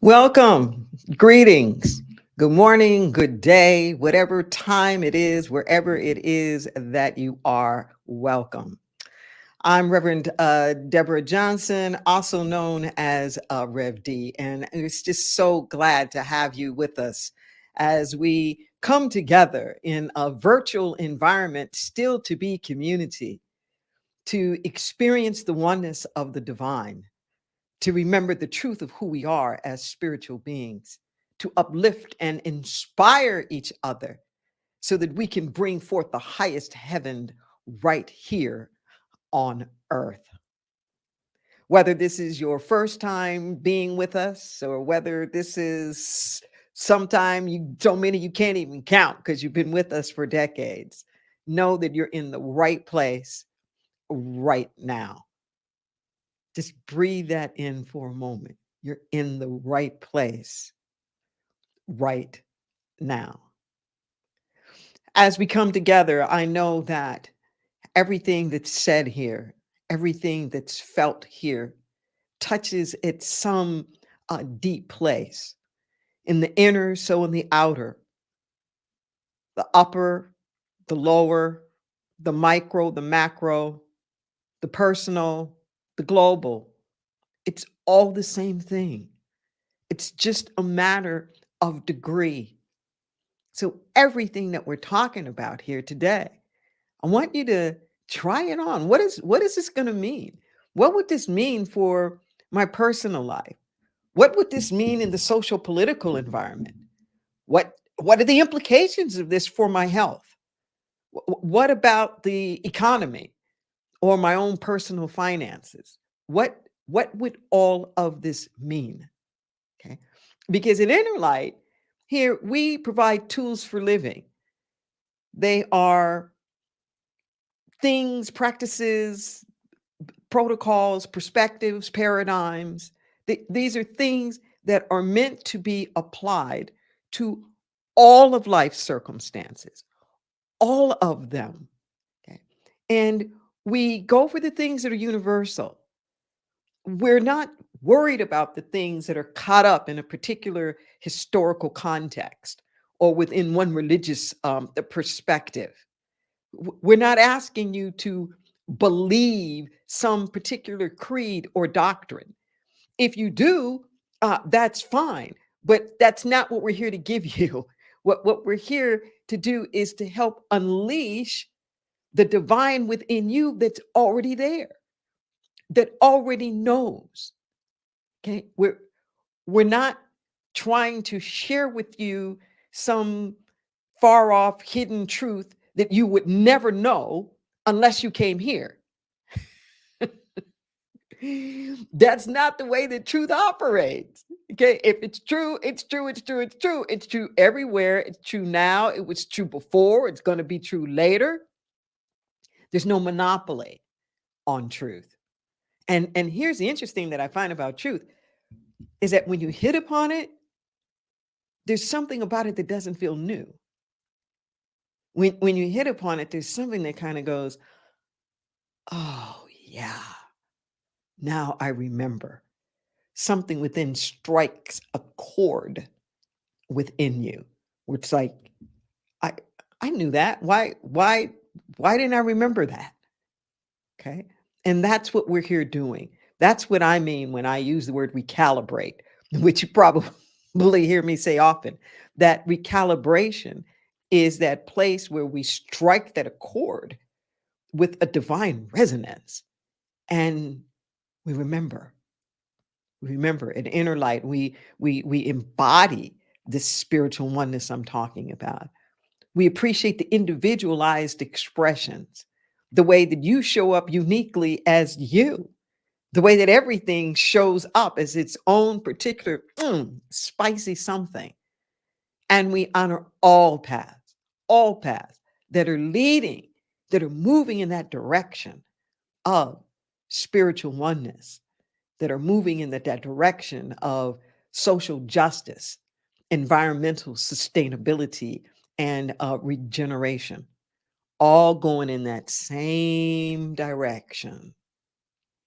Welcome, greetings, good morning, good day, whatever time it is, wherever it is that you are, welcome. I'm Reverend Deborah Johnson, also known as Rev D, and it's just so glad to have you with us as we come together in a virtual environment, still to be community, to experience the oneness of the divine, to remember the truth of who we are as spiritual beings, to uplift and inspire each other so that we can bring forth the highest heaven right here on earth. Whether this is your first time being with us or whether this is sometime you so many you can't even count because you've been with us for decades, know that you're in the right place right now. Just breathe that in for a moment. You're in the right place right now. As we come together, I know that everything that's said here, everything that's felt here, touches at some deep place in the inner, so in the outer, the upper, the lower, the micro, the macro, the personal, the global. It's all the same thing. It's just a matter of degree. So, everything that we're talking about here today, I want you to try it on. What is this going to mean? What would this mean for my personal life? What would this mean in the social political environment? What are the implications of this for my health? What about the economy or my own personal finances? What would all of this mean? Okay. Because in Inner Light, here we provide tools for living. They are things, practices, protocols, perspectives, paradigms. These are things that are meant to be applied to all of life's circumstances, all of them. Okay. And we go for the things that are universal. We're not worried about the things that are caught up in a particular historical context or within one religious perspective. We're not asking you to believe some particular creed or doctrine. If you do, that's fine, but that's not what we're here to give you. What we're here to do is to help unleash the divine within you that's already there, that already knows. Okay, we're not trying to share with you some far off hidden truth that you would never know unless you came here. That's not the way that truth operates. Okay, if it's true, it's true, it's true, it's true. It's true everywhere. It's true now. It was true before. It's going to be true later. There's no monopoly on truth. And here's the interesting that I find about truth is that when you hit upon it, there's something about it that doesn't feel new. When you hit upon it, there's something that kind of goes, oh yeah, now I remember. Something within strikes a chord within you. Where it's like, I I knew that. Why didn't I remember that? Okay. And that's what we're here doing. That's what I mean when I use the word recalibrate, which you probably hear me say often. That recalibration is that place where we strike that accord with a divine resonance and we remember. We remember in Inner Light, we embody this spiritual oneness I'm talking about. We appreciate the individualized expressions, the way that you show up uniquely as you, the way that everything shows up as its own particular spicy something. And we honor all paths that are leading, that are moving in that direction of spiritual oneness, that are moving in that direction of social justice, environmental sustainability, and regeneration, all going in that same direction.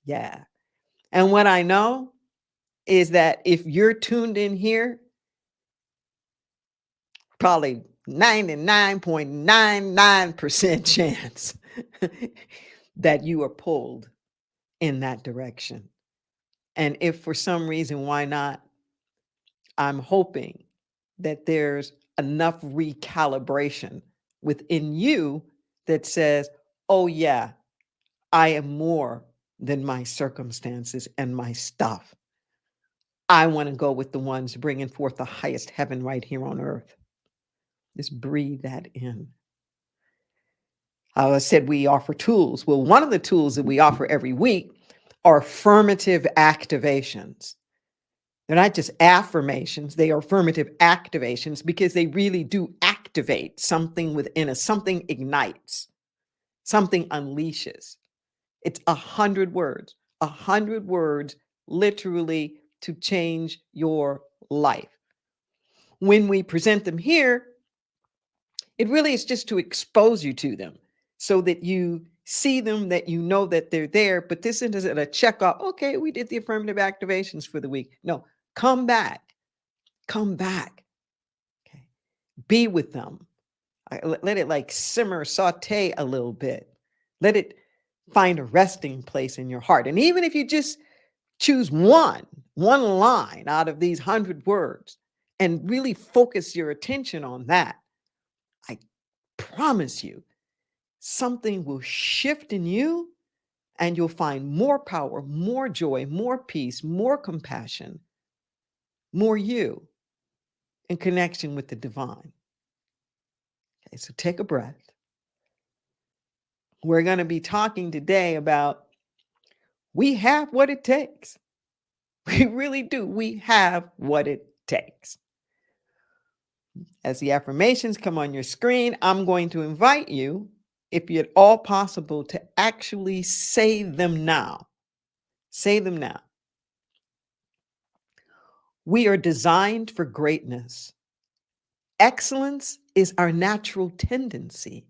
Yeah. And what I know is that if you're tuned in here, probably 99.99% chance that you are pulled in that direction. And if for some reason, why not? I'm hoping that there's enough recalibration within you that says, oh, yeah, I am more than my circumstances and my stuff. I want to go with the ones bringing forth the highest heaven right here on earth. Just breathe that in. I said we offer tools. Well, one of the tools that we offer every week are affirmative activations. They're not just affirmations, they are affirmative activations because they really do activate something within us. Something ignites, something unleashes. It's 100 words, 100 words literally to change your life. When we present them here, it really is just to expose you to them so that you see them, that you know that they're there. But this isn't a check off. Okay, we did the affirmative activations for the week. No, come back. Come back. Okay. Be with them. Let it like simmer, saute a little bit. Let it find a resting place in your heart. And even if you just choose one line out of these 100 words and really focus your attention on that, I promise you, something will shift in you and you'll find more power, more joy, more peace, more compassion, more you in connection with the divine. Okay, so take a breath. We're going to be talking today about we have what it takes. We really do. We have what it takes. As the affirmations come on your screen, I'm going to invite you, if at all possible, to actually say them now. Say them now. We are designed for greatness. Excellence is our natural tendency.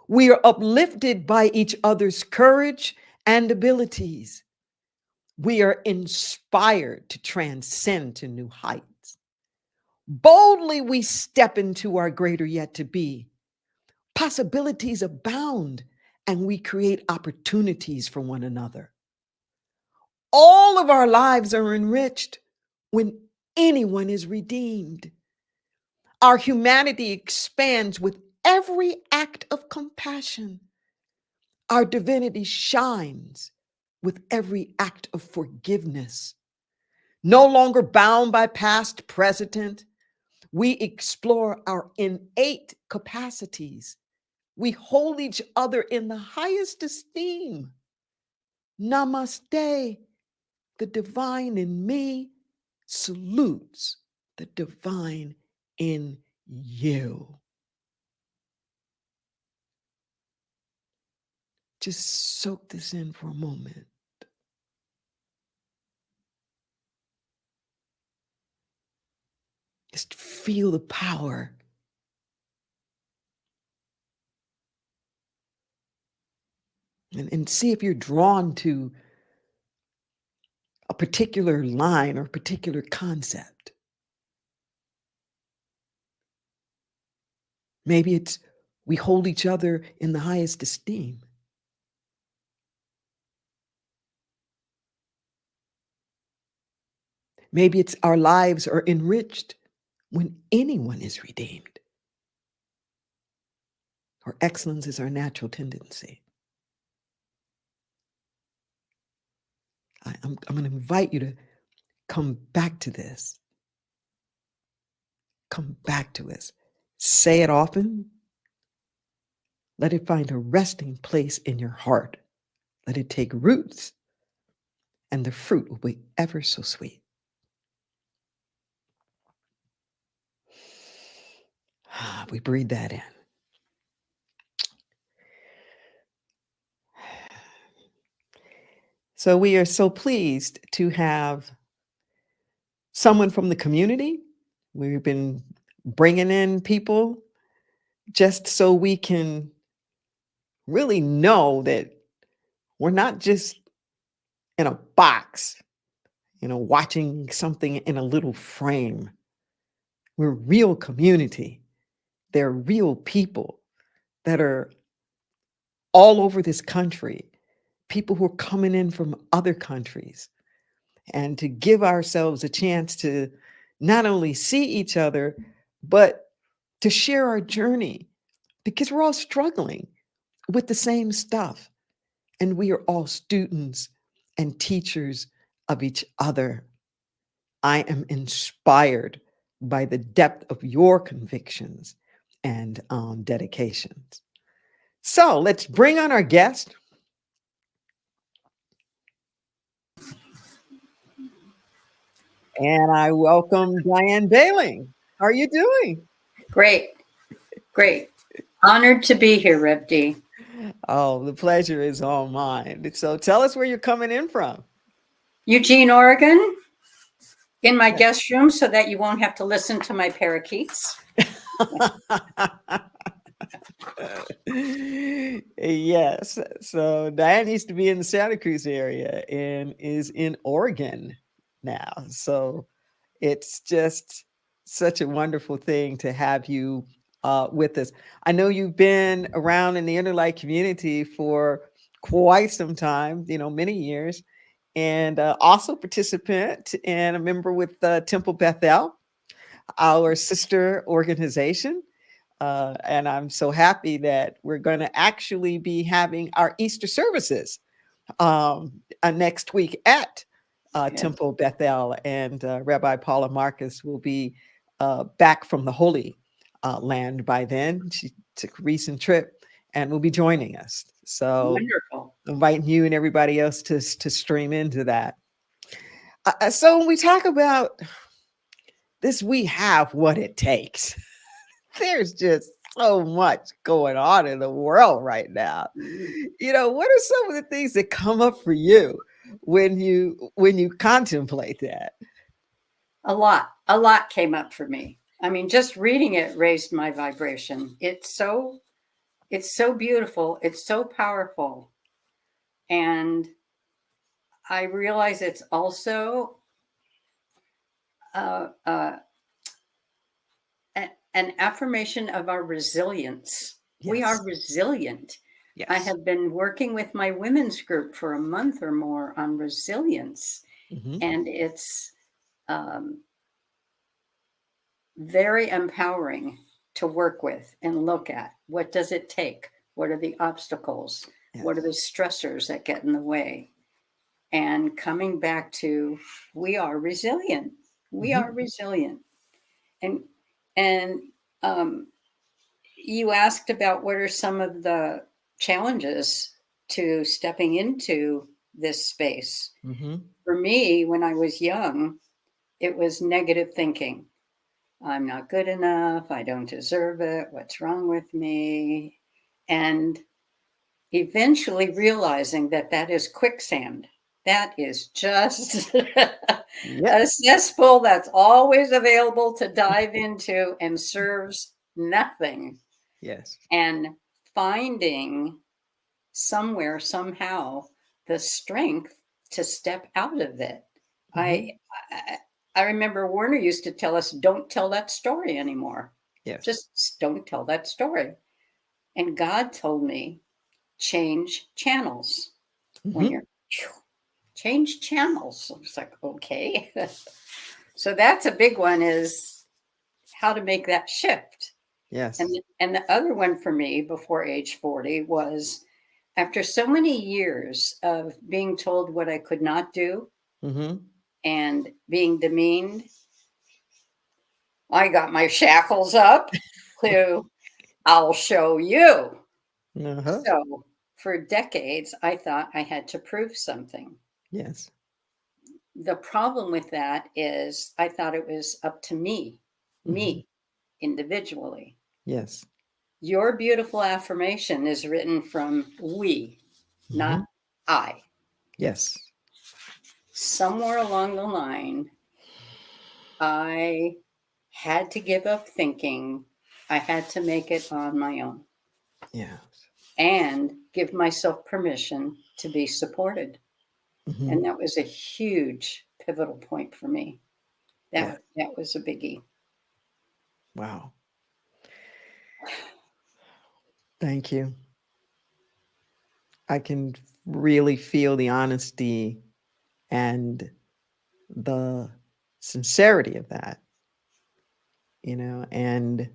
We are uplifted by each other's courage and abilities. We are inspired to transcend to new heights. Boldly we step into our greater yet to be. Possibilities abound, and we create opportunities for one another. All of our lives are enriched when anyone is redeemed. Our humanity expands with every act of compassion. Our divinity shines with every act of forgiveness. No longer bound by past precedent, we explore our innate capacities. We hold each other in the highest esteem. Namaste. The divine in me salutes the divine in you. Just soak this in for a moment. Just feel the power. And see if you're drawn to a particular line or a particular concept. Maybe it's we hold each other in the highest esteem. Maybe it's our lives are enriched when anyone is redeemed. Or excellence is our natural tendency. I'm going to invite you to come back to this. Come back to us. Say it often. Let it find a resting place in your heart. Let it take roots, and the fruit will be ever so sweet. We breathe that in. So we are so pleased to have someone from the community. We've been bringing in people just so we can really know that we're not just in a box. watching something in a little frame. We're real community. They're real people that are all over this country, people who are coming in from other countries, and to give ourselves a chance to not only see each other, but to share our journey because we're all struggling with the same stuff. And we are all students and teachers of each other. I am inspired by the depth of your convictions and dedications. So let's bring on our guest. And I welcome Diane Bailing. How are you doing? Great, great. Honored to be here, Rev D. Oh, the pleasure is all mine. So tell us where you're coming in from. Eugene, Oregon, in my guest room so that you won't have to listen to my parakeets. Yes. So Diane used to be in the Santa Cruz area and is in Oregon now. So it's just such a wonderful thing to have you with us. I know you've been around in the Interlight community for quite some time, many years, and also participant and a member with Temple Bethel, our sister organization. And I'm so happy that we're going to actually be having our Easter services next week at Yes. Temple Bethel, and Rabbi Paula Marcus will be back from the Holy Land by then. She took a recent trip and will be joining us. So Wonderful. inviting you and everybody else to stream into that. So when we talk about this, we have what it takes. There's just so much going on in the world right now. What are some of the things that come up for you when you contemplate that? A lot came up for me. I mean, just reading it raised my vibration. It's so beautiful. It's so powerful. And I realize it's also uh, uh, an affirmation of our resilience. Yes. We are resilient. Yes. I have been working with my women's group for a month or more on resilience, and it's very empowering to work with and look at. What does it take? What are the obstacles? Yes. What are the stressors that get in the way? And coming back to, we are resilient. We are resilient. And you asked about what are some of the challenges to stepping into this space. For me, when I was young, it was negative thinking. I'm not good enough. I don't deserve it. What's wrong with me? And eventually realizing that that is quicksand. That is just a cesspool that's always available to dive into and serves nothing. Yes. And finding somewhere, somehow, the strength to step out of it. I remember Werner used to tell us, don't tell that story anymore. Yes. Just don't tell that story. And God told me, change channels. When you're change channels. I was like, okay. So that's a big one, is how to make that shift. Yes. And the other one for me before age 40 was, after so many years of being told what I could not do and being demeaned, I got my shackles up to, I'll show you. So for decades, I thought I had to prove something. Yes. The problem with that is I thought it was up to me individually. Yes. Your beautiful affirmation is written from we, not I. Yes. Somewhere along the line, I had to give up thinking I had to make it on my own. Yes. And give myself permission to be supported. And that was a huge pivotal point for me. Yeah. That was a biggie. Wow. Thank you. I can really feel the honesty and the sincerity of that, and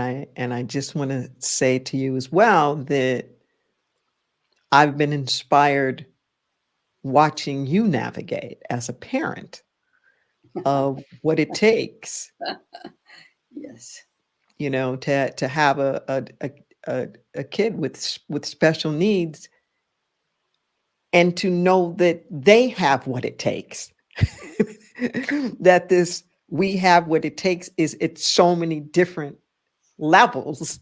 I just want to say to you as well that I've been inspired watching you navigate as a parent of what it takes, Yes. to have a kid with special needs, and to know that they have what it takes. That this we have what it takes is it's so many different levels.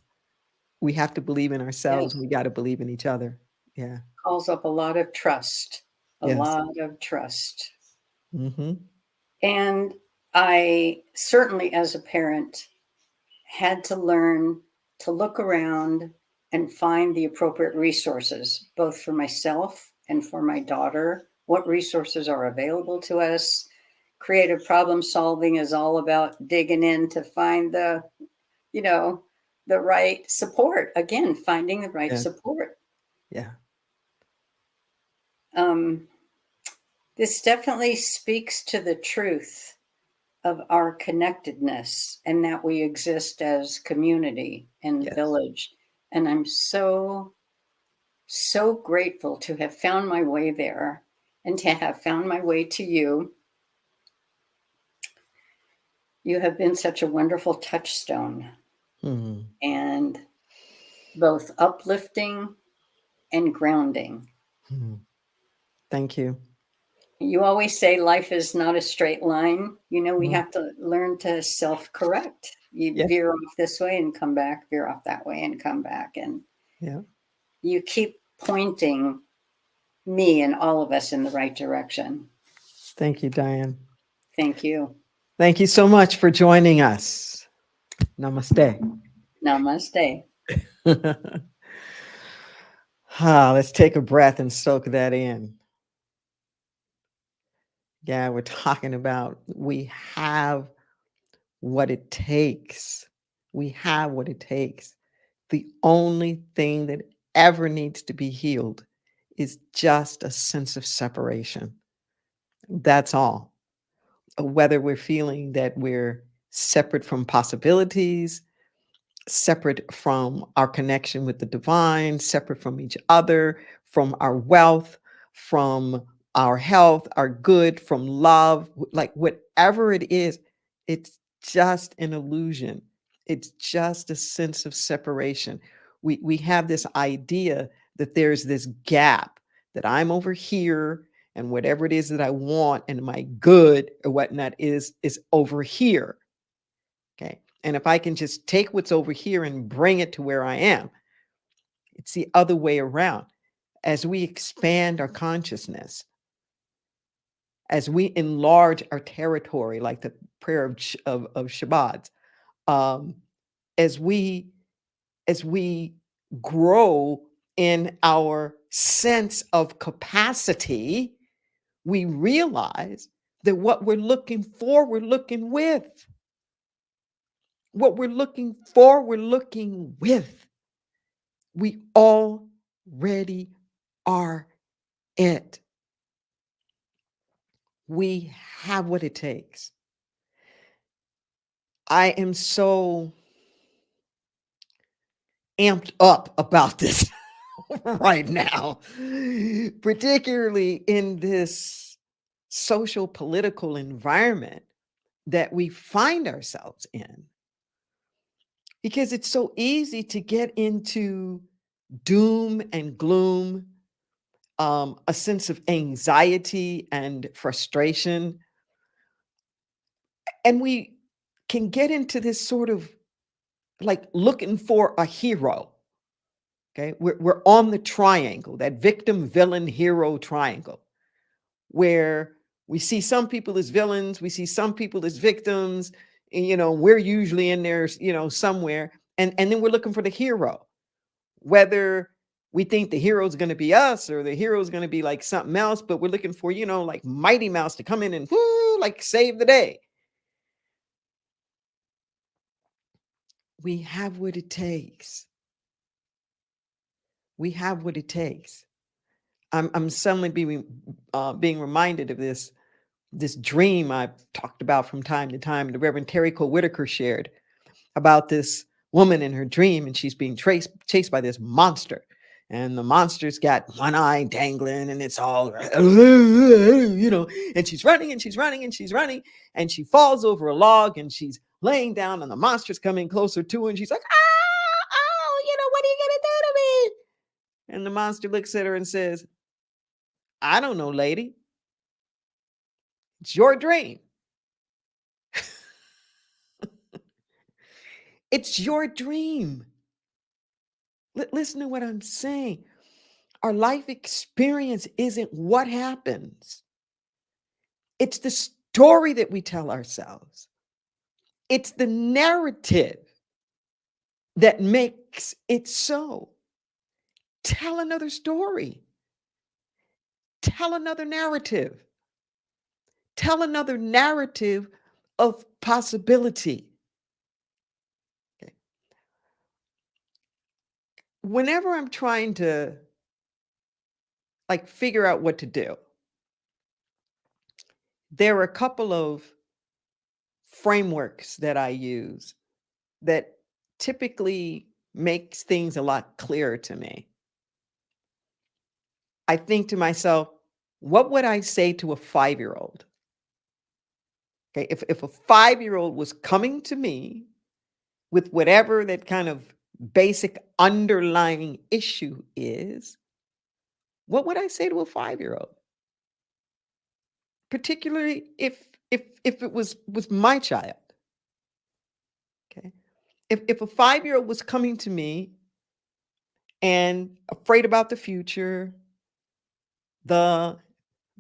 We have to believe in ourselves. Yes. We got to believe in each other. Yeah. Calls up a lot of trust, a Yes. lot of trust. Mm-hmm. And I certainly, as a parent, had to learn to look around and find the appropriate resources, both for myself and for my daughter. What resources are available to us? Creative problem solving is all about digging in to find you know, the right support. Again, finding the right Yes. support. Yeah. Um, this definitely speaks to the truth of our connectedness and that we exist as community and Yes. village. And I'm so, so grateful to have found my way there and to have found my way to you. You have been such a wonderful touchstone Mm-hmm. and both uplifting and grounding. Mm-hmm. Thank you. You always say life is not a straight line. We Mhm. have to learn to self correct. You Yes. veer off this way and come back, veer off that way and come back. And Yeah. you keep pointing me and all of us in the right direction. Thank you, Diane. Thank you. Thank you so much for joining us. Namaste. Namaste. Let's take a breath and soak that in. Yeah, we're talking about we have what it takes. We have what it takes. The only thing that ever needs to be healed is just a sense of separation. That's all. Whether we're feeling that we're separate from possibilities, separate from our connection with the divine, separate from each other, from our wealth, from our health, our good, from love, like whatever it is, it's just an illusion. It's just a sense of separation. We have this idea that there's this gap, that I'm over here and whatever it is that I want and my good or whatnot is over here. Okay. And if I can just take what's over here and bring it to where I am, it's the other way around. As we expand our consciousness, as we enlarge our territory, like the prayer of Shabbat, um, as we as we grow in our sense of capacity, we realize that what we're looking for, we're looking with. What we're looking for, we're looking with. We already are it. We have what it takes. I am so amped up about this right now, particularly in this social political environment that we find ourselves in, because it's so easy to get into doom and gloom, a sense of anxiety and frustration. And we can get into this sort of like looking for a hero. Okay. We're on the triangle, that victim, villain, hero triangle, where we see some people as villains, we see some people as victims, and, we're usually in there, somewhere. And then we're looking for the hero, whether we think the hero is going to be us, or the hero is going to be like something else, but we're looking for, like Mighty Mouse to come in and whoo, like save the day. We have what it takes. We have what it takes. I'm suddenly being reminded of this dream I've talked about from time to time. The Reverend Terry Cole Whitaker shared about this woman in her dream, and she's being chased by this monster. And the monster's got one eye dangling, and it's all, and she's running and she's running and she's running, and she falls over a log, and she's laying down, and the monster's coming closer to her, and she's like, what are you going to do to me? And the monster looks at her and says, I don't know, lady. It's your dream. It's your dream. Listen to what I'm saying. Our life experience isn't what happens. It's the story that we tell ourselves. It's the narrative that makes it so. Tell another story. Tell another narrative. Tell another narrative of possibility. Okay. Whenever I'm trying to figure out what to do, there are a couple of frameworks that I use that typically makes things a lot clearer to me. I think to myself, what would I say to a 5-year-old? Okay, if a 5-year-old was coming to me with whatever that kind of basic underlying issue is, what would I say to a 5-year-old? Particularly if it was my child. Okay. If a 5-year-old was coming to me and afraid about the future,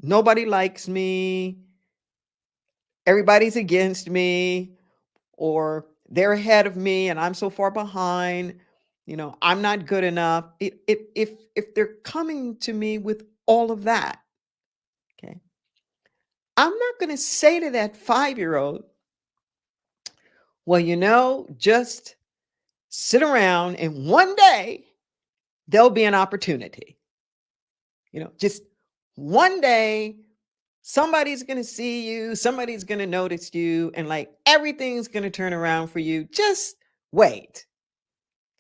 nobody likes me, everybody's against me, or they're ahead of me and I'm so far behind, I'm not good enough. If they're coming to me with all of that, okay, I'm not going to say to that 5-year-old, well, just sit around and one day there'll be an opportunity. Just one day somebody's going to see you, somebody's going to notice you, and everything's going to turn around for you. Just wait.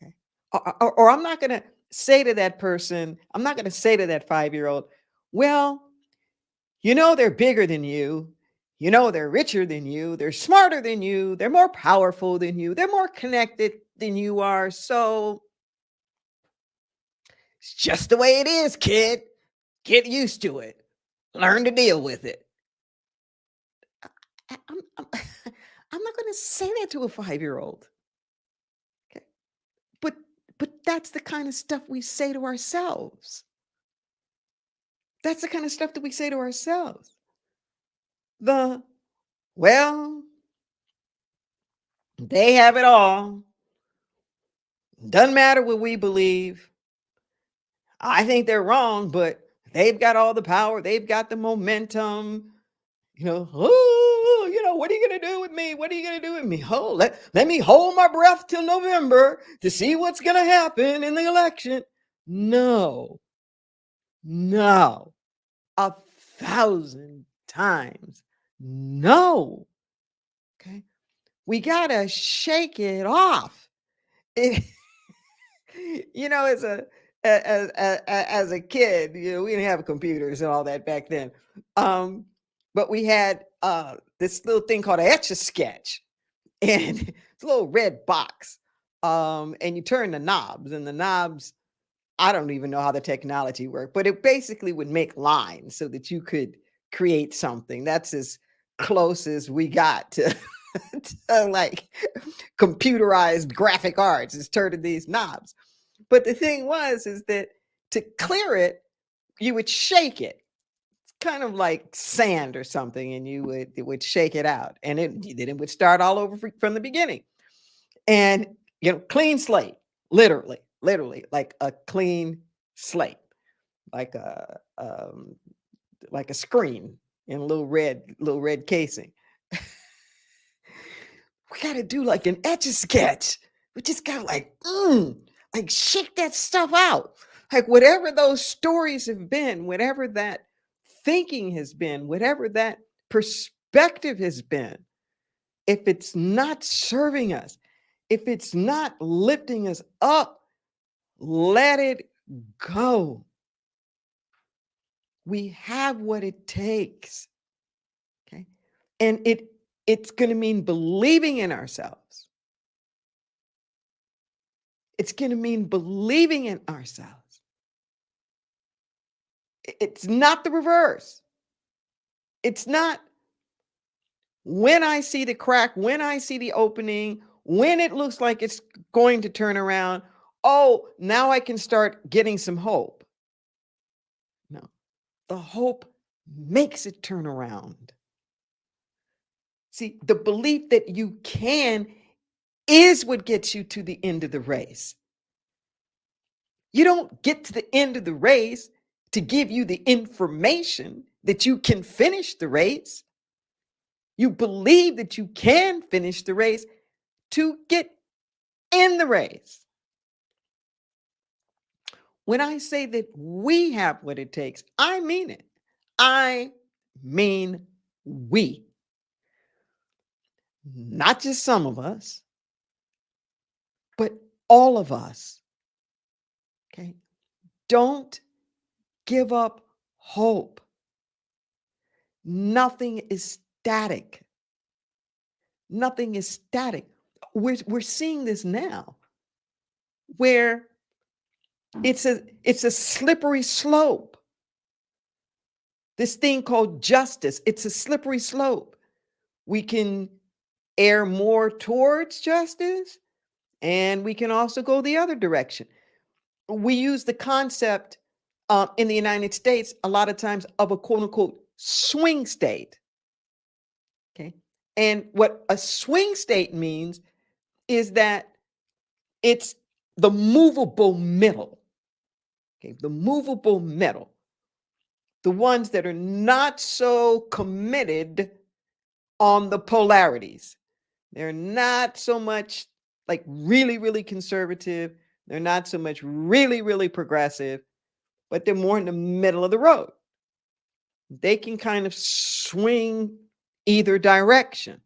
Okay. Or I'm not going to say to that person, I'm not going to say to that 5-year-old, well, they're bigger than you. They're richer than you. They're smarter than you. They're more powerful than you. They're more connected than you are. So it's just the way it is, kid. Get used to it. Learn to deal with it. I'm not going to say that to a 5-year-old. Okay. But that's the kind of stuff we say to ourselves. That's the kind of stuff that we say to ourselves. Well, they have it all. Doesn't matter what we believe. I think they're wrong, but they've got all the power. They've got the momentum. What are you going to do with me? What are you going to do with me? Oh, let me hold my breath till November to see what's going to happen in the election. No, 1,000 times. No. Okay. We got to shake it off. As a kid, we didn't have computers and all that back then. But we had this little thing called an Etch-a-Sketch, and it's a little red box. And you turn the knobs, and the knobs, I don't even know how the technology worked, but it basically would make lines so that you could create something. That's as close as we got to, to computerized graphic arts, is turning these knobs. But the thing is that to clear it, you would shake it. It's kind of like sand or something, and it would shake it out, and then it would start all over from the beginning. And clean slate, literally like a clean slate, like a screen in a little red casing. We got to do like an etch a sketch. We just got to like shake that stuff out. Like whatever those stories have been, whatever that thinking has been, whatever that perspective has been, if it's not serving us, if it's not lifting us up, let it go. We have what it takes. Okay. And it's going to mean believing in ourselves. It's going to mean believing in ourselves. It's not the reverse. It's not when I see the crack, when I see the opening, when it looks like it's going to turn around. Oh, now I can start getting some hope. No, the hope makes it turn around. See, the belief that you can is what gets you to the end of the race. You don't get to the end of the race to give you the information that you can finish the race. You believe that you can finish the race to get in the race. When I say that we have what it takes, I mean it. I mean we. Not just some of us, but all of us. Okay? Don't give up hope. Nothing is static. Nothing is static. We're seeing this now, where it's a slippery slope. This thing called justice, it's a slippery slope. We can err more towards justice, and we can also go the other direction. We use the concept in the United States a lot of times of a quote unquote swing state. Okay. And what a swing state means is that it's the movable middle. Okay. The movable middle. The ones that are not so committed on the polarities. They're not so much like really, really conservative. They're not so much really, really progressive, but they're more in the middle of the road. They can kind of swing either direction.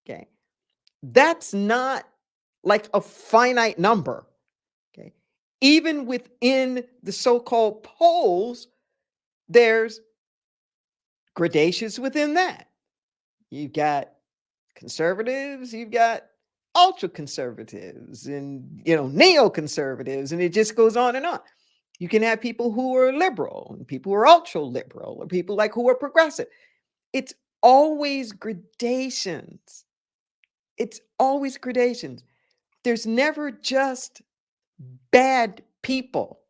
Okay. That's not like a finite number. Okay. Even within the so-called poles, there's gradations within that. You've got conservatives, you've got ultra conservatives, and neoconservatives, and it just goes on and on. You can have people who are liberal and people who are ultra liberal, or people like who are progressive. It's always gradations. It's always gradations. There's never just bad people.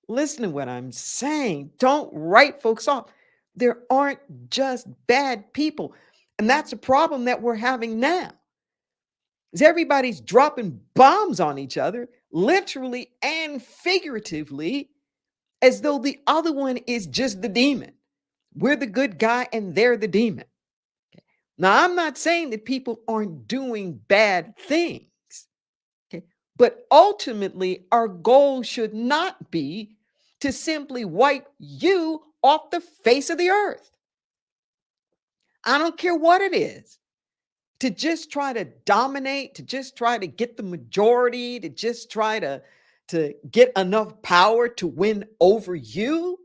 Listen to what I'm saying. Don't write folks off. There aren't just bad people. And that's a problem that we're having now. Is everybody's dropping bombs on each other, literally and figuratively, as though the other one is just the demon. We're the good guy and they're the demon. Okay. Now, I'm not saying that people aren't doing bad things. Okay. But ultimately, our goal should not be to simply wipe you off the face of the earth. I don't care what it is. To just try to dominate, to just try to get the majority, to just try to get enough power to win over you.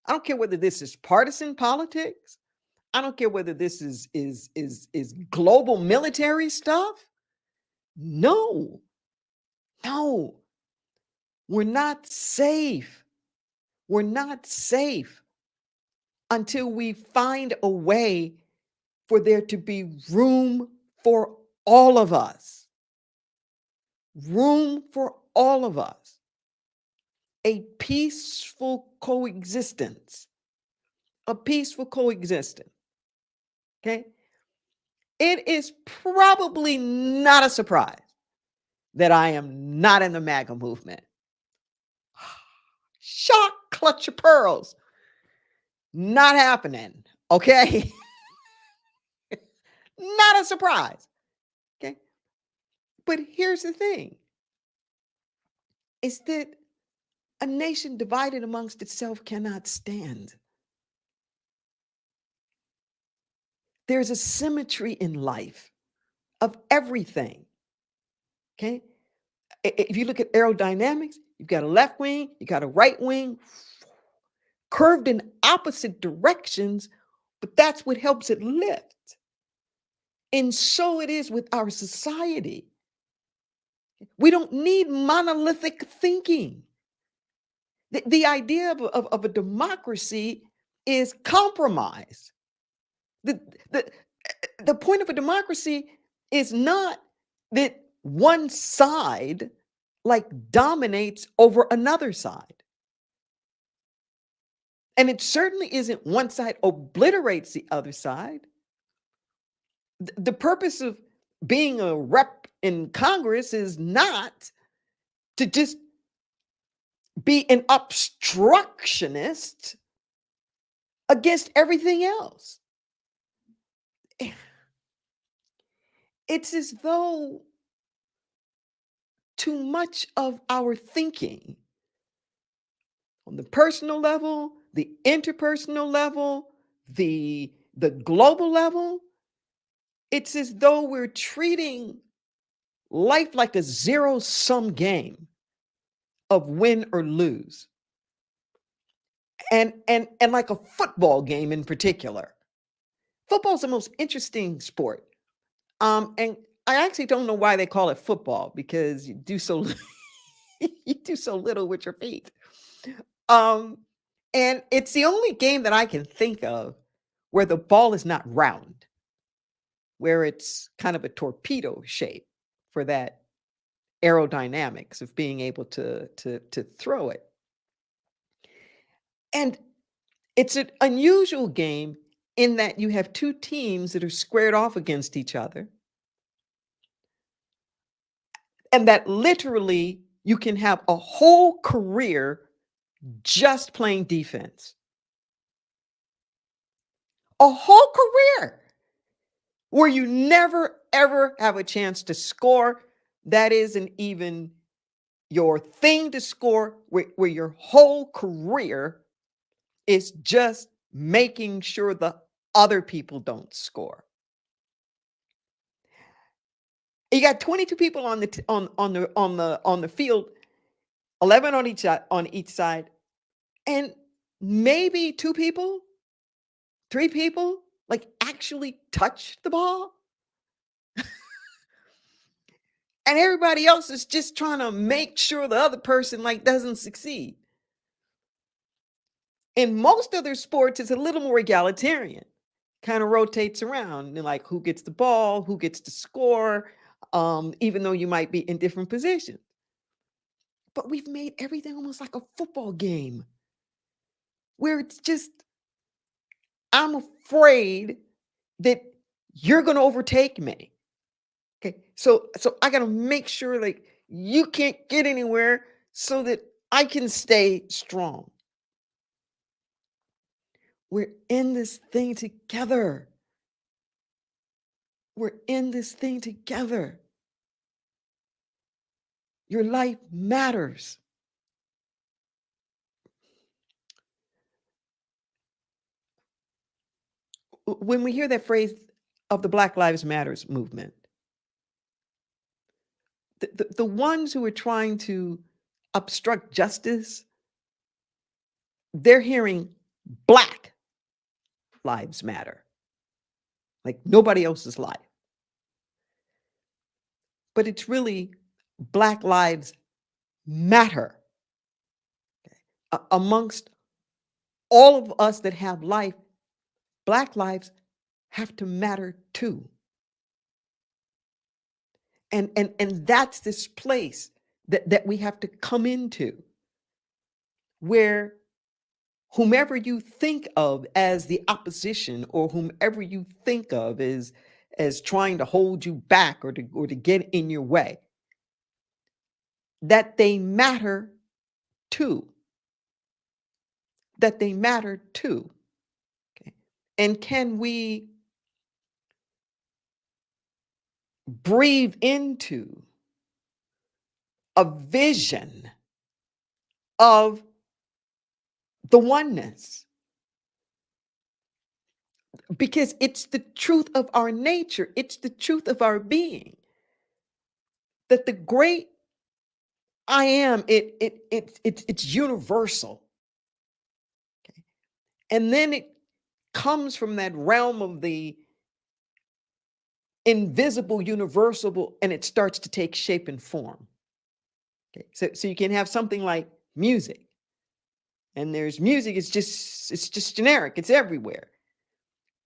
I don't care whether this is partisan politics. I don't care whether this is global military stuff. No. We're not safe. We're not safe until we find a way for there to be room for all of us. Room for all of us. A peaceful coexistence. A peaceful coexistence. Okay? It is probably not a surprise that I am not in the MAGA movement. shock, clutch your pearls. Not happening. Okay. Not a surprise. Okay. But here's the thing is that a nation divided amongst itself cannot stand. There's a symmetry in life of everything. Okay. If you look at aerodynamics, you've got a left wing, you got a right wing, curved in opposite directions, but that's what helps it lift. And so it is with our society. We don't need monolithic thinking. The idea of a democracy is compromise. The, the, the point of a democracy is not that one side like dominates over another side. And it certainly isn't one side obliterates the other side. The purpose of being a rep in Congress is not to just be an obstructionist against everything else. It's as though too much of our thinking on the personal level, the interpersonal level, the global level, it's as though we're treating life like a zero-sum game of win or lose. And like a football game in particular. Football is the most interesting sport. And I actually don't know why they call it football because you do so you do so little with your feet. And it's the only game that I can think of where the ball is not round, where it's kind of a torpedo shape for that aerodynamics of being able to throw it. And it's an unusual game in that you have two teams that are squared off against each other. And that literally you can have a whole career just playing defense. A whole career where you never, ever have a chance to score. That isn't even your thing to score, where your whole career is just making sure the other people don't score. You got 22 people on the field, 11 on each side, and maybe 2 people, 3 people like actually touch the ball. And everybody else is just trying to make sure the other person like doesn't succeed. In most other sports, it's a little more egalitarian, kind of rotates around and like who gets the ball, who gets to score, even though you might be in different positions. But we've made everything almost like a football game where it's just, I'm afraid that you're going to overtake me. Okay. So I got to make sure like you can't get anywhere so that I can stay strong. We're in this thing together. We're in this thing together. Your life matters. When we hear that phrase of the Black Lives Matters movement, the ones who are trying to obstruct justice, they're hearing Black Lives Matter, like nobody else's life. But it's really Black Lives Matter. Amongst all of us that have life, Black lives have to matter too. And that's this place that we have to come into where whomever you think of as the opposition or whomever you think of as trying to hold you back or to get in your way, that they matter too. that they matter too. Okay. And can we breathe into a vision of the oneness? Because it's the truth of our nature, it's the truth of our being that the great I am, it's universal. Okay. And then it comes from that realm of the invisible, universal, and it starts to take shape and form. Okay. So you can have something like music. And there's music, it's just generic, it's everywhere.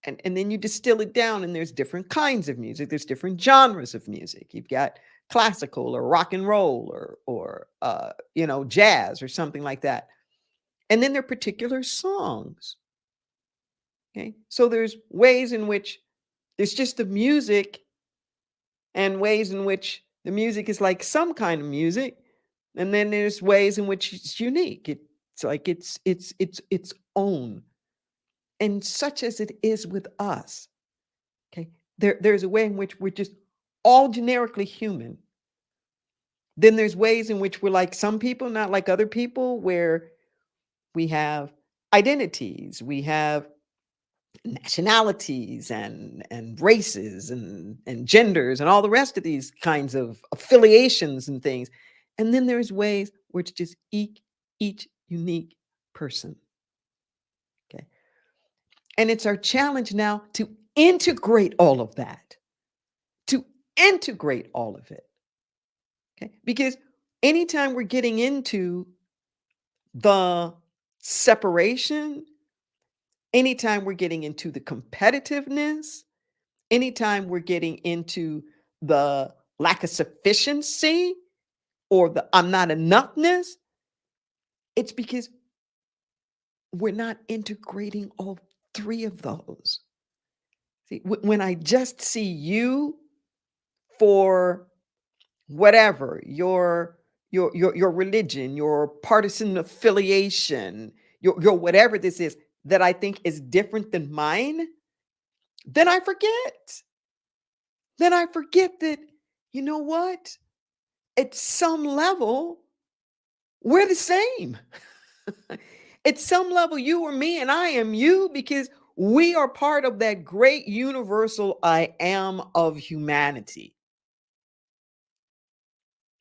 And then you distill it down, and there's different kinds of music, there's different genres of music. You've got classical or rock and roll or jazz or something like that. And then there are particular songs. Okay. So there's ways in which there's just the music, and ways in which the music is like some kind of music. And then there's ways in which it's unique. It's like it's its own. And such as it is with us. Okay. There's a way in which we're just all generically human. Then there's ways in which we're like some people, not like other people, where we have identities, we have nationalities and races and genders and all the rest of these kinds of affiliations and things. And then there's ways where it's just each unique person. Okay. And it's our challenge now to integrate all of that, to integrate all of it. Okay. Because anytime we're getting into the separation, anytime we're getting into the competitiveness, anytime we're getting into the lack of sufficiency or the I'm not enoughness, it's because we're not integrating all three of those. See, when I just see you for whatever your religion, your partisan affiliation, your whatever this is that I think is different than mine, then I forget. Then I forget that, you know what? At some level, we're the same. At some level, you are me and I am you, because we are part of that great universal I am of humanity.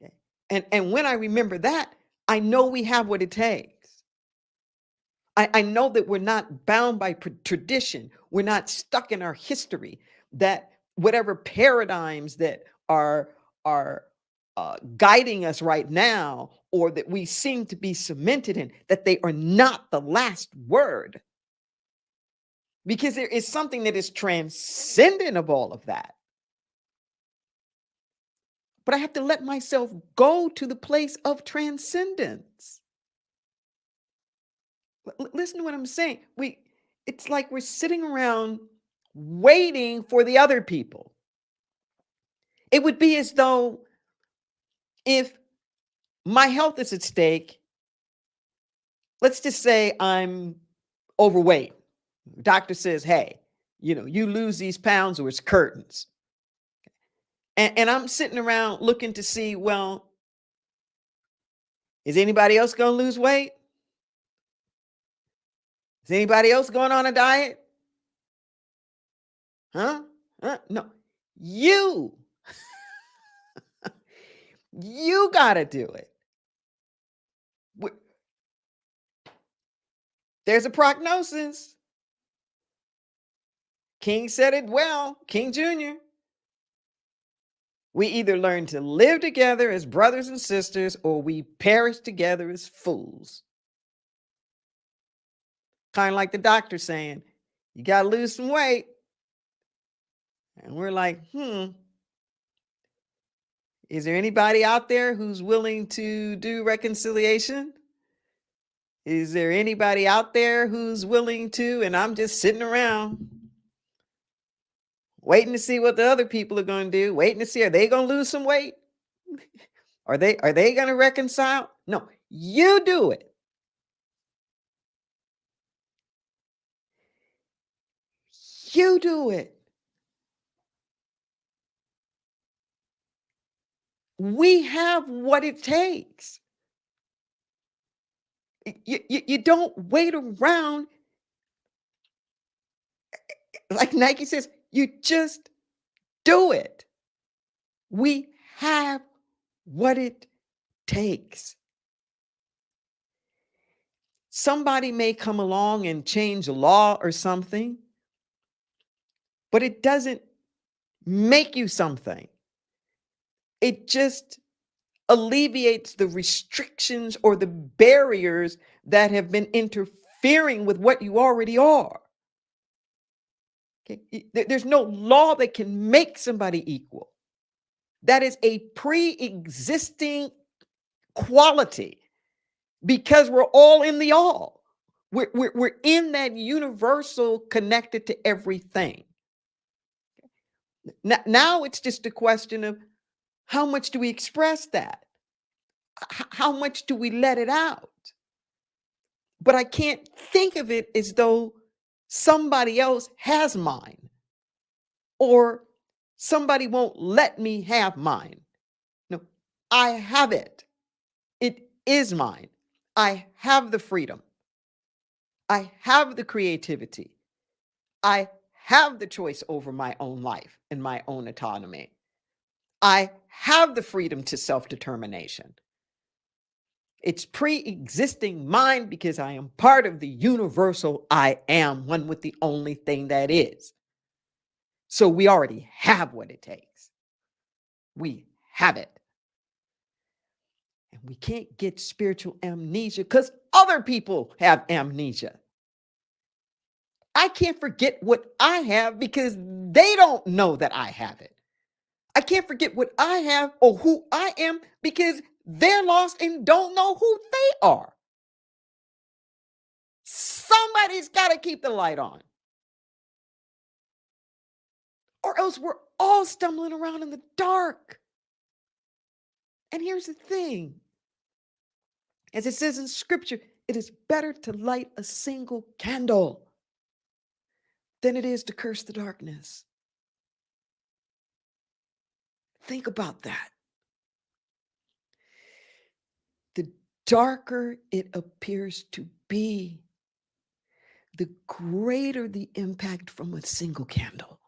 Okay. And when I remember that, I know we have what it takes. I know that we're not bound by tradition. We're not stuck in our history, that whatever paradigms that are guiding us right now, or that we seem to be cemented in, that they are not the last word. Because there is something that is transcendent of all of that. But I have to let myself go to the place of transcendence. Listen to what I'm saying. It's like we're sitting around waiting for the other people. It would be as though if my health is at stake, let's just say I'm overweight. Doctor says, hey, you lose these pounds or it's curtains. And I'm sitting around looking to see, well, is anybody else going to lose weight? Is anybody else going on a diet? Huh? No. You got to do it. There's a prognosis. King said it well, King Jr. We either learn to live together as brothers and sisters, or we perish together as fools. Kind of like the doctor saying, you got to lose some weight. And we're like, is there anybody out there who's willing to do reconciliation? Is there anybody out there who's willing to? And I'm just sitting around waiting to see what the other people are going to do, waiting to see, are they going to lose some weight? Are they going to reconcile? No, you do it. You do it. We have what it takes. You don't wait around. Like Nike says, you just do it. We have what it takes. Somebody may come along and change a law or something, but it doesn't make you something. It just alleviates the restrictions or the barriers that have been interfering with what you already are. Okay? There's no law that can make somebody equal. That is a pre-existing quality because we're all in the all. We're in that universal connected to everything. Now it's just a question of how much do we express that? How much do we let it out? But I can't think of it as though somebody else has mine or somebody won't let me have mine. No, I have it. It is mine. I have the freedom. I have the creativity. I have the choice over my own life and my own autonomy. I have the freedom to self-determination. It's pre-existing mine because I am part of the universal I am, one with the only thing that is. So we already have what it takes. We have it. And we can't get spiritual amnesia because other people have amnesia. I can't forget what I have because they don't know that I have it. I can't forget what I have or who I am because they're lost and don't know who they are. Somebody's got to keep the light on. Or else we're all stumbling around in the dark. And here's the thing. As it says in scripture, it is better to light a single candle than it is to curse the darkness. Think about that. The darker it appears to be, the greater the impact from a single candle.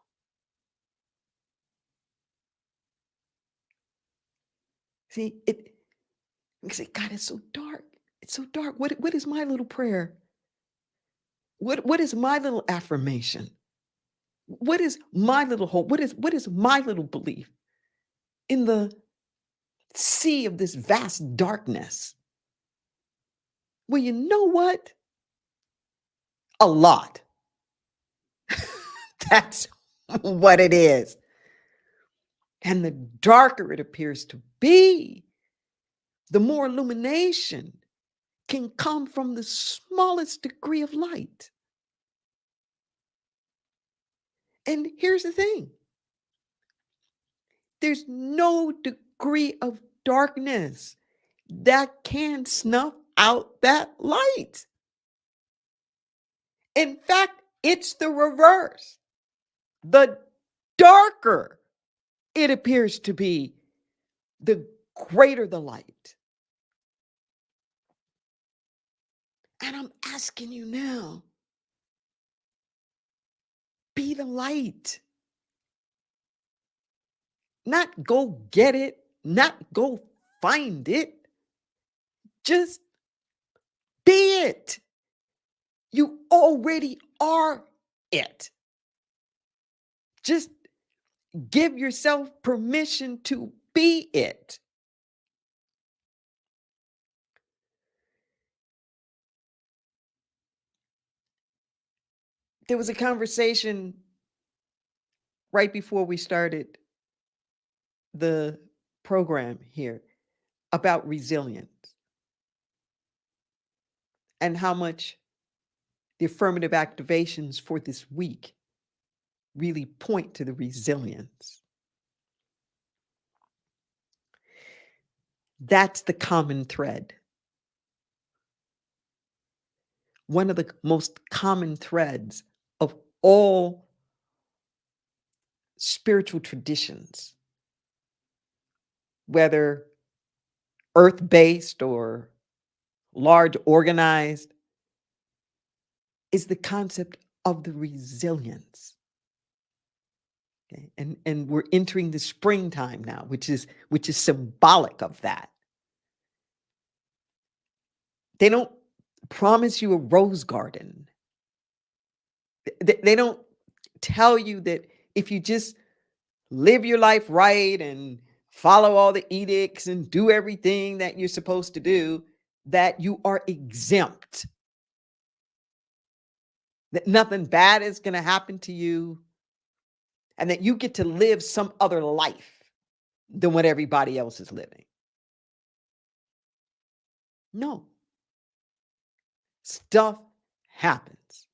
See, you say, God, it's so dark. It's so dark. What is my little prayer? What is my little affirmation? What is my little hope? What is my little belief in the sea of this vast darkness? Well, you know what? A lot. That's what it is. And the darker it appears to be, the more illumination can come from the smallest degree of light. And here's the thing. There's no degree of darkness that can snuff out that light. In fact, it's the reverse. The darker it appears to be, the greater the light. And I'm asking you now, be the light. Not go get it, not go find it. Just be it. You already are it. Just give yourself permission to be it. There was a conversation right before we started the program here about resilience and how much the affirmative activations for this week really point to the resilience. That's the common thread. One of the most common threads of all spiritual traditions, whether earth-based or large organized, is the concept of the resilience. Okay? And we're entering the springtime now, which is symbolic of that. They don't promise you a rose garden. They don't tell you that if you just live your life right and follow all the edicts and do everything that you're supposed to do, that you are exempt, that nothing bad is going to happen to you, and that you get to live some other life than what everybody else is living. No. Stuff happens.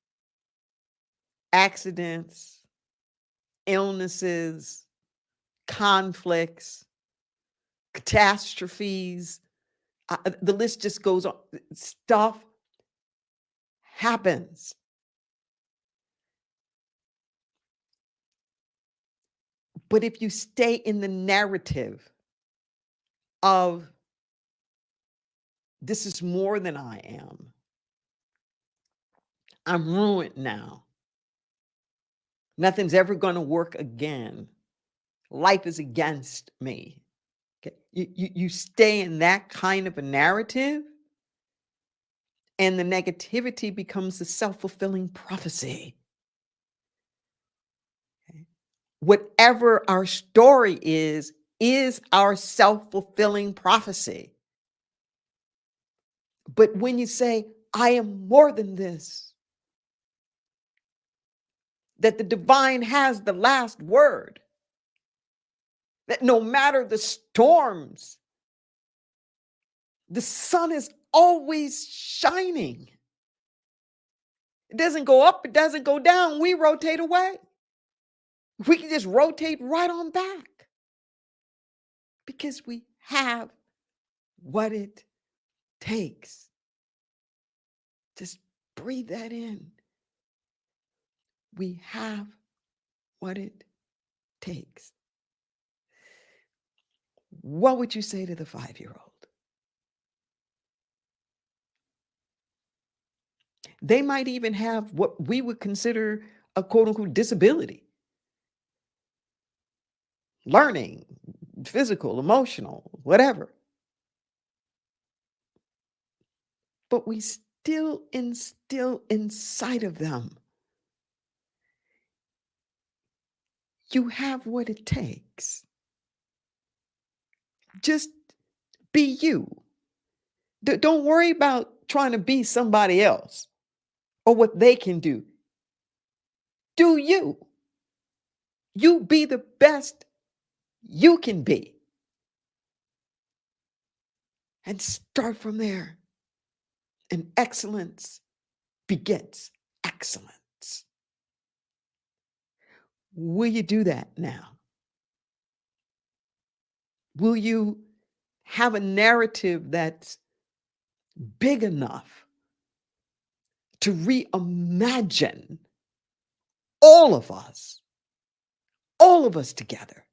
Accidents, illnesses, conflicts, catastrophes. The list just goes on. Stuff happens. But if you stay in the narrative of this is more than I am, I'm ruined now, nothing's ever going to work again, life is against me. Okay? You stay in that kind of a narrative, and the negativity becomes the self-fulfilling prophecy. Okay? Whatever our story is our self-fulfilling prophecy. But when you say, I am more than this, that the divine has the last word, that no matter the storms, the sun is always shining. It doesn't go up, it doesn't go down. We rotate away. We can just rotate right on back because we have what it takes. Just breathe that in. We have what it takes. What would you say to the 5-year-old? They might even have what we would consider a quote unquote disability. Learning, physical, emotional, whatever. But we still instill inside of them, you have what it takes. Just be you. Don't worry about trying to be somebody else or what they can do. Do you. You be the best you can be. And start from there. And excellence begets excellence. Will you do that now? Will you have a narrative that's big enough to reimagine all of us together,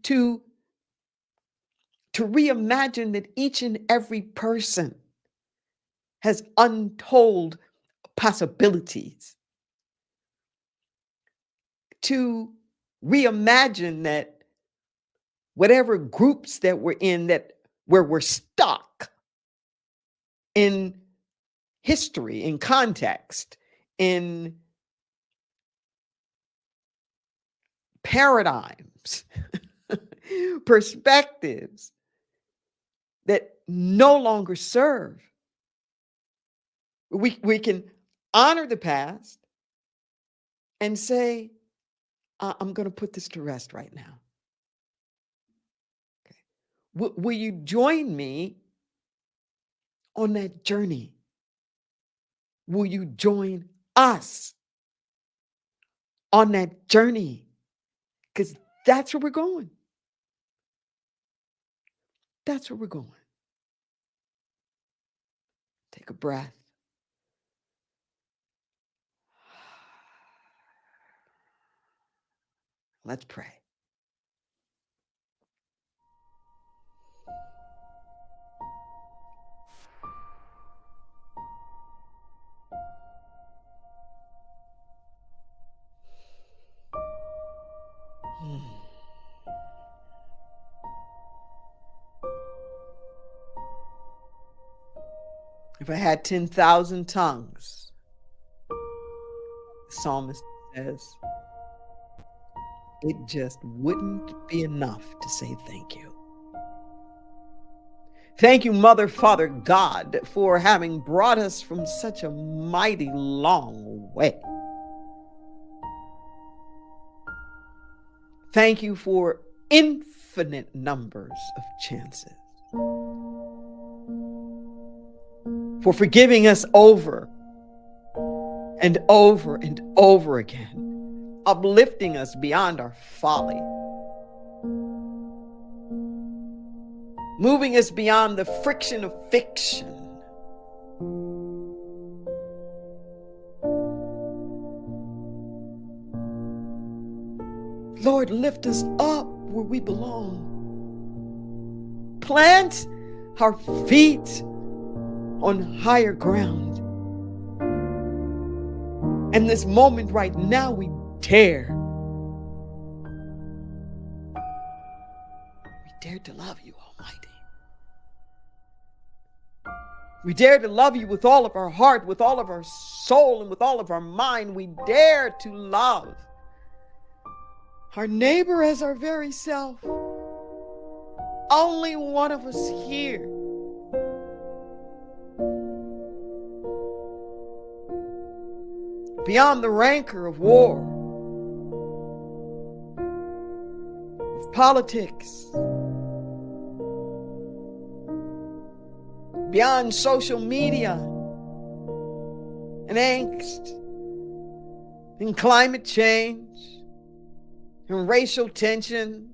to reimagine that each and every person has untold possibilities, to reimagine that whatever groups that we're in, that where we're stuck in history, in context, in paradigms, perspectives that no longer serve. We can honor the past and say, I'm going to put this to rest right now. Okay. Will you join me on that journey? Will you join us on that journey? Because that's where we're going. That's where we're going. Take a breath. Let's pray. If I had 10,000 tongues, the psalmist says, it just wouldn't be enough to say thank you. Thank you, Mother, Father, God, for having brought us from such a mighty long way. Thank you for infinite numbers of chances, for forgiving us over and over and over again, uplifting us beyond our folly, moving us beyond the friction of fiction. Lord, lift us up where we belong. Plant our feet on higher ground. And this moment right now, we dare to love you, Almighty. We dare to love you with all of our heart, with all of our soul, and with all of our mind. We dare to love our neighbor as our very self. Only one of us here beyond the rancor of war, of politics, beyond social media and angst and climate change and racial tensions,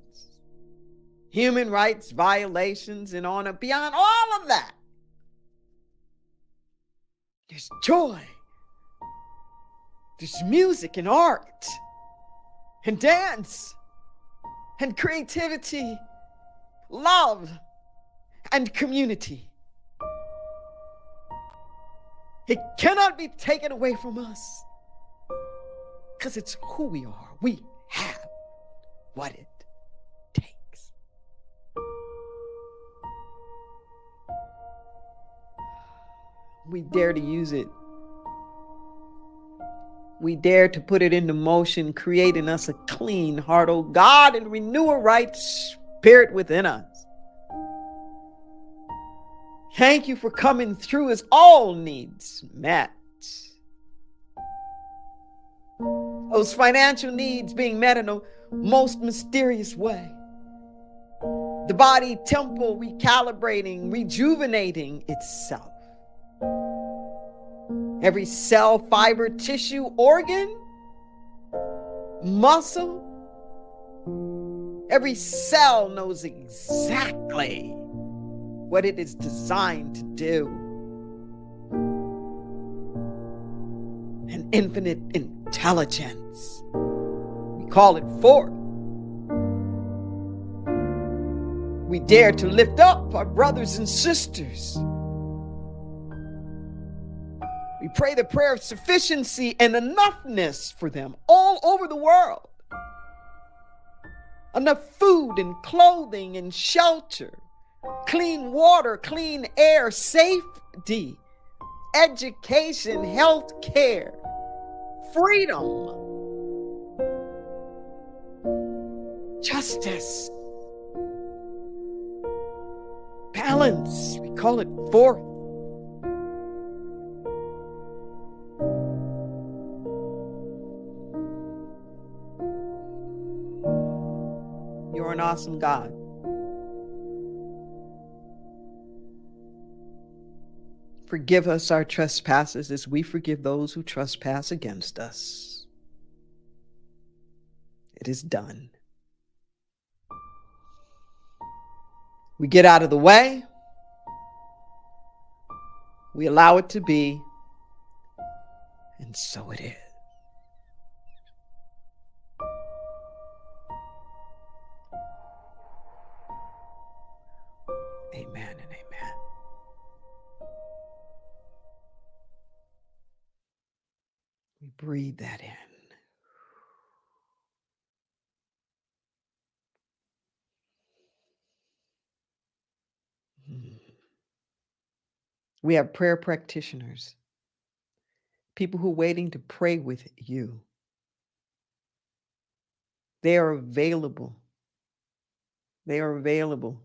human rights violations, and on and beyond all of that. There's joy. There's music and art and dance and creativity, love and community. It cannot be taken away from us because it's who we are. We have what it takes. We dare to use it. We dare to put it into motion, create in us a clean heart, oh God, and renew a right spirit within us. Thank you for coming through as all needs met. Those financial needs being met in a most mysterious way. The body temple recalibrating, rejuvenating itself. Every cell, fiber, tissue, organ, muscle, every cell knows exactly what it is designed to do. An infinite intelligence. We call it forth. We dare to lift up our brothers and sisters. We pray the prayer of sufficiency and enoughness for them all over the world. Enough food and clothing and shelter, clean water, clean air, safety, education, health care, freedom, justice, balance. We call it forth. You're an awesome God. Forgive us our trespasses as we forgive those who trespass against us. It is done. We get out of the way. We allow it to be. And so it is. Breathe that in. We have prayer practitioners, people who are waiting to pray with you. They are available. They are available.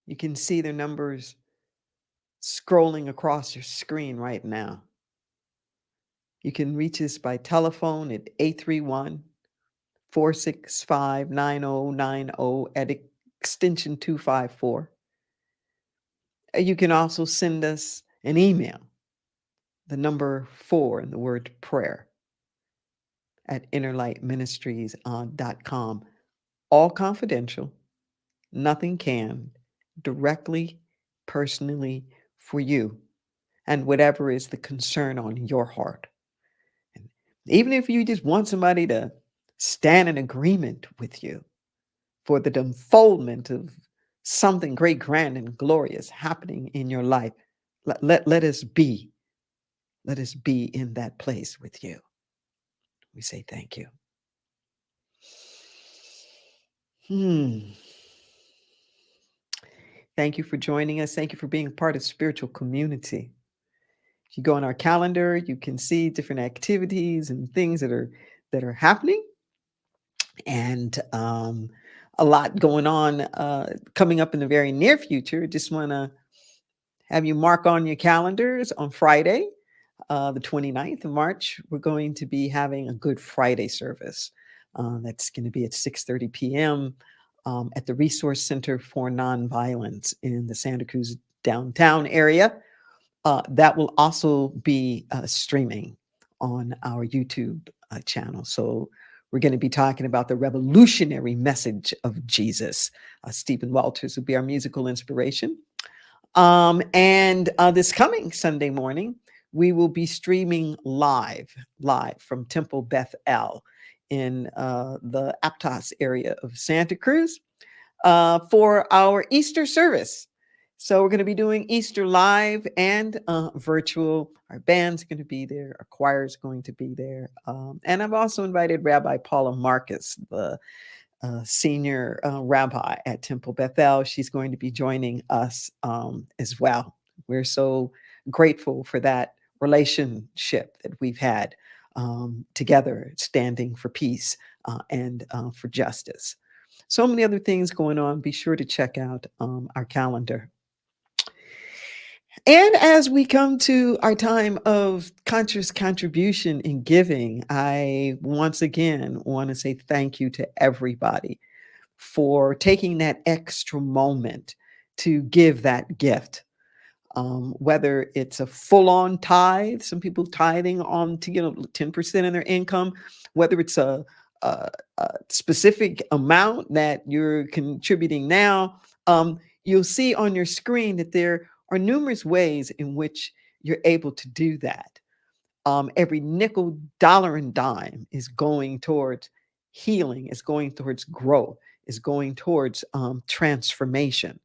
You can see their numbers scrolling across your screen right now. You can reach us by telephone at 831-465-9090 at extension 254. You can also send us an email, the number 4 and the word prayer at innerlightministries.com. All confidential, nothing canned, directly, personally for you and whatever is the concern on your heart. And even if you just want somebody to stand in agreement with you for the unfoldment of something great, grand, and glorious happening in your life, let us be. Let us be in that place with you. We say thank you. Thank you for joining us. Thank you for being part of spiritual community. If you go on our calendar, you can see different activities and things that are happening, and a lot going on coming up in the very near future. Just want to have you mark on your calendars on Friday, the 29th of March. We're going to be having a Good Friday service. That's going to be at 6:30 p.m. At the Resource Center for Nonviolence in the Santa Cruz downtown area. That will also be streaming on our YouTube channel. So we're going to be talking about the revolutionary message of Jesus. Stephen Walters will be our musical inspiration. And this coming Sunday morning, we will be streaming live from Temple Beth El in the Aptos area of Santa Cruz for our Easter service. So we're going to be doing Easter live and virtual. Our band's going to be there. Our choir is going to be there. And I've also invited Rabbi Paula Marcus, the senior rabbi at Temple Bethel. She's going to be joining us as well. We're so grateful for that relationship that we've had together, standing for peace and for justice. So many other things going on. Be sure to check out our calendar. And as we come to our time of conscious contribution and giving, I once again want to say thank you to everybody for taking that extra moment to give that gift. Whether it's a full-on tithe, some people tithing on to 10% of their income, whether it's a specific amount that you're contributing now, you'll see on your screen that there are numerous ways in which you're able to do that. Every nickel, dollar, and dime is going towards healing, is going towards growth, is going towards transformation.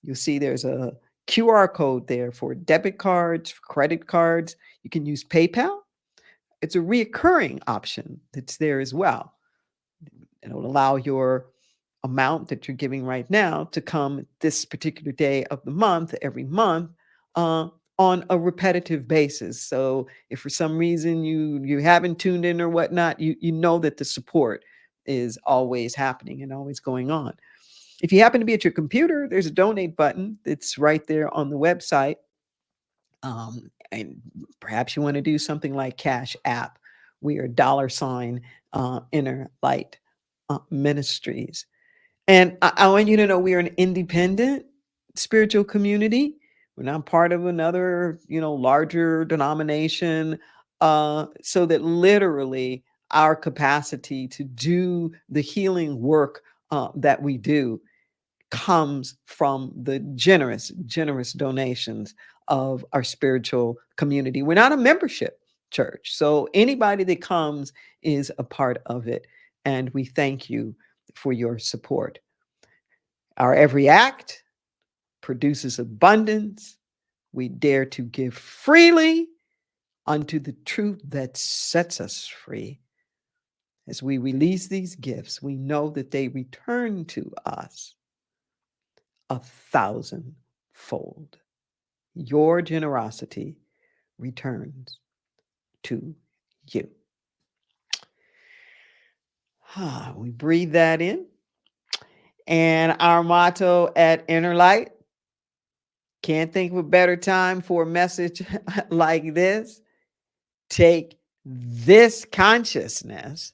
You'll see there's a QR code there for debit cards, for credit cards. You can use PayPal. It's a reoccurring option that's there as well. It'll allow your amount that you're giving right now to come this particular day of the month, every month, on a repetitive basis. So if for some reason you haven't tuned in or whatnot, you know that the support is always happening and always going on. If you happen to be at your computer, there's a donate button that's right there on the website. And perhaps you want to do something like Cash App. We are $Inner Light Ministries. And I want you to know we are an independent spiritual community. We're not part of another, larger denomination. So that literally our capacity to do the healing work that we do comes from the generous donations of our spiritual community. We're not a membership church, so anybody that comes is a part of it, and we thank you for your support. Our every act produces abundance. We dare to give freely. unto the truth that sets us free. As we release these gifts, we know that they return to us 1,000-fold. Your generosity returns to you. We breathe that in. And our motto at Inner Light, can't think of a better time for a message like this. Take this consciousness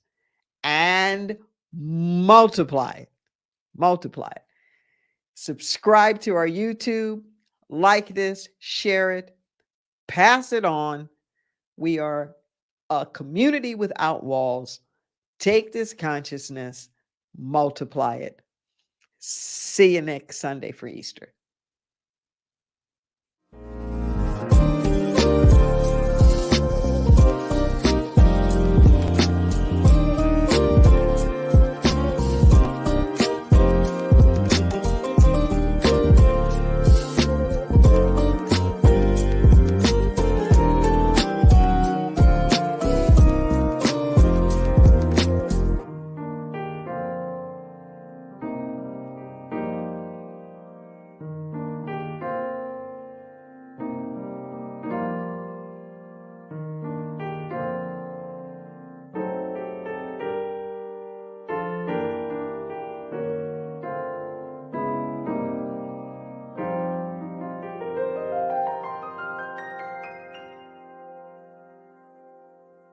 and multiply it. Multiply it. Subscribe to our YouTube, like this, share it, pass it on. We are a community without walls. Take this consciousness, multiply it. See you next Sunday for Easter.